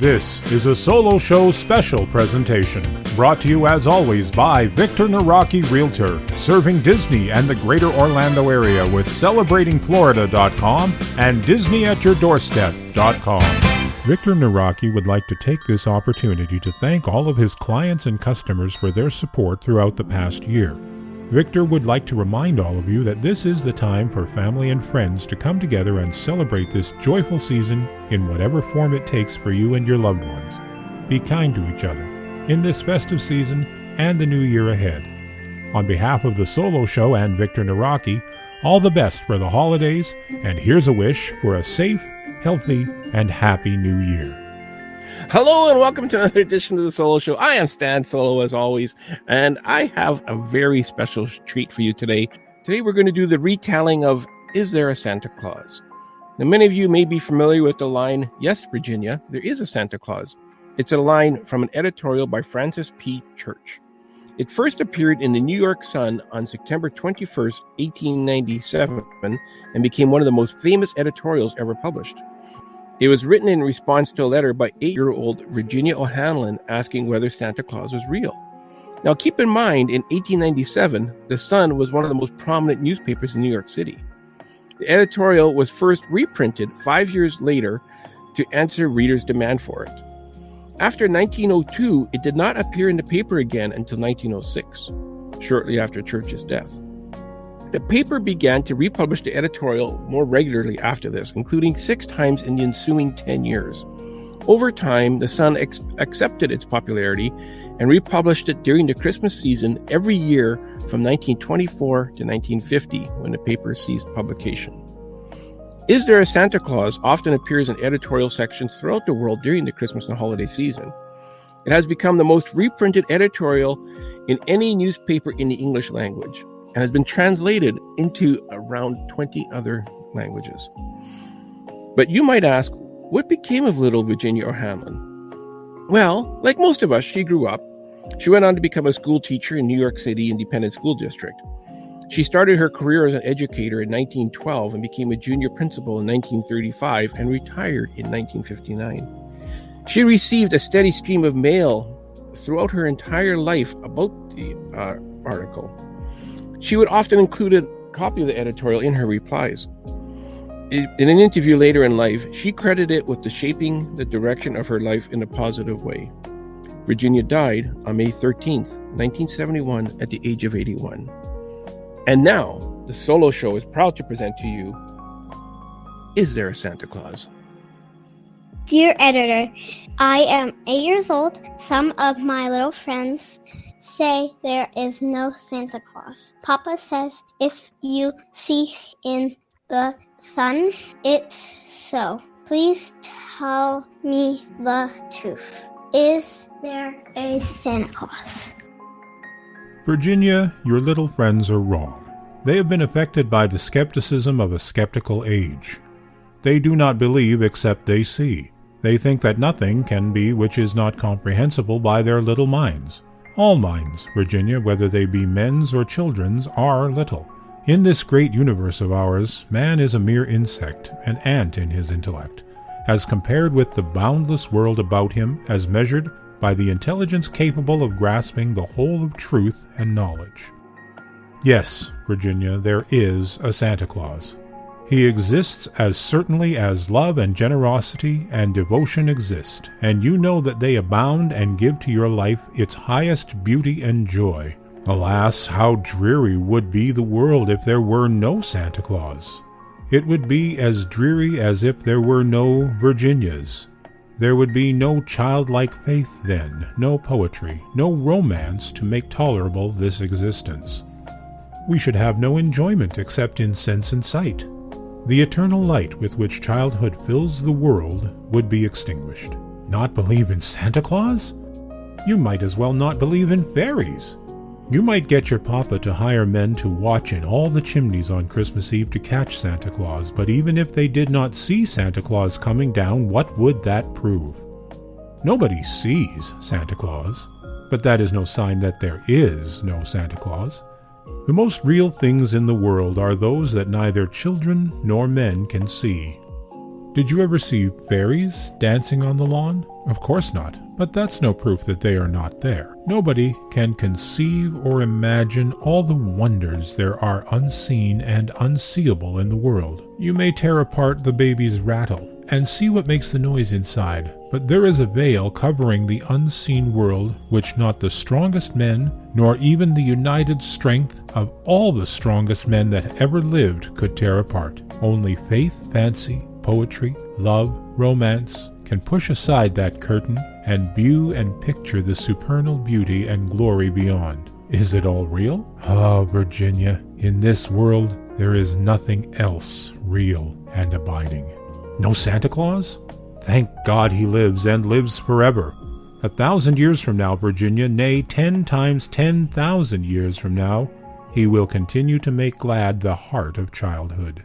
This is a Solo Show special presentation, brought to you as always by Victor Naraki Realtor, serving Disney and the greater Orlando area with celebratingflorida.com and disneyatyourdoorstep.com. Victor Naraki would like to take this opportunity to thank all of his clients and customers for their support throughout the past year. Victor would like to remind all of you that this is the time for family and friends to come together and celebrate this joyful season in whatever form it takes for you and your loved ones. Be kind to each other in this festive season and the new year ahead. On behalf of the Solo Show and Victor Naraki, all the best for the holidays, and here's a wish for a safe, healthy, and happy new year. Hello and welcome to another edition of the Solo Show. I am Stan Solo as always, and I have a very special treat for you today. Today we're going to do the retelling of Is There a Santa Claus? Now many of you may be familiar with the line, Yes, Virginia, there is a Santa Claus. It's a line from an editorial by Francis P. Church. It first appeared in the New York Sun on September 21st, 1897, and became one of the most famous editorials ever published. It was written in response to a letter by 8-year-old Virginia O'Hanlon asking whether Santa Claus was real. Now keep in mind, in 1897, the Sun was one of the most prominent newspapers in New York City. The editorial was first reprinted 5 years later to answer readers' demand for it. After 1902, it did not appear in the paper again until 1906, shortly after Church's death. The paper began to republish the editorial more regularly after this, including 6 times in the ensuing 10 years. Over time, the Sun accepted its popularity and republished it during the Christmas season every year from 1924 to 1950, when the paper ceased publication. Is There a Santa Claus often appears in editorial sections throughout the world during the Christmas and holiday season. It has become the most reprinted editorial in any newspaper in the English language, and has been translated into around 20 other languages. But you might ask, what became of little Virginia O'Hanlon? Well, like most of us, she grew up. She went on to become a school teacher in New York City Independent School District. She started her career as an educator in 1912 and became a junior principal in 1935 and retired in 1959. She received a steady stream of mail throughout her entire life about the article. She would often include a copy of the editorial in her replies. In an interview later in life, she credited it with the shaping the direction of her life in a positive way. Virginia died on May 13th, 1971, at the age of 81. And now, the Solo Show is proud to present to you, Is There a Santa Claus? Dear editor, I am 8 years old. Some of my little friends say there is no Santa Claus. Papa says if you see in the sun, it's so. Please tell me the truth. Is there a Santa Claus? Virginia, your little friends are wrong. They have been affected by the skepticism of a skeptical age. They do not believe except they see. They think that nothing can be which is not comprehensible by their little minds. All minds, Virginia, whether they be men's or children's, are little. In this great universe of ours, man is a mere insect, an ant in his intellect, as compared with the boundless world about him, as measured by the intelligence capable of grasping the whole of truth and knowledge. Yes, Virginia, there is a Santa Claus. He exists as certainly as love and generosity and devotion exist, and you know that they abound and give to your life its highest beauty and joy. Alas, how dreary would be the world if there were no Santa Claus! It would be as dreary as if there were no Virginias. There would be no childlike faith then, no poetry, no romance to make tolerable this existence. We should have no enjoyment except in sense and sight. The eternal light with which childhood fills the world would be extinguished. Not believe in Santa Claus? You might as well not believe in fairies. You might get your papa to hire men to watch in all the chimneys on Christmas Eve to catch Santa Claus, but even if they did not see Santa Claus coming down, what would that prove? Nobody sees Santa Claus, but that is no sign that there is no Santa Claus. The most real things in the world are those that neither children nor men can see. Did you ever see fairies dancing on the lawn? Of course not, but that's no proof that they are not there. Nobody can conceive or imagine all the wonders there are unseen and unseeable in the world. You may tear apart the baby's rattle and see what makes the noise inside, but there is a veil covering the unseen world which not the strongest men, nor even the united strength of all the strongest men that ever lived could tear apart. Only faith, fancy, poetry, love, romance can push aside that curtain and view and picture the supernal beauty and glory beyond. Is it all real? Ah, Virginia, in this world there is nothing else real and abiding. No Santa Claus? Thank God he lives and lives forever. 1,000 years from now, Virginia, nay, 10 times 10,000 years from now, he will continue to make glad the heart of childhood.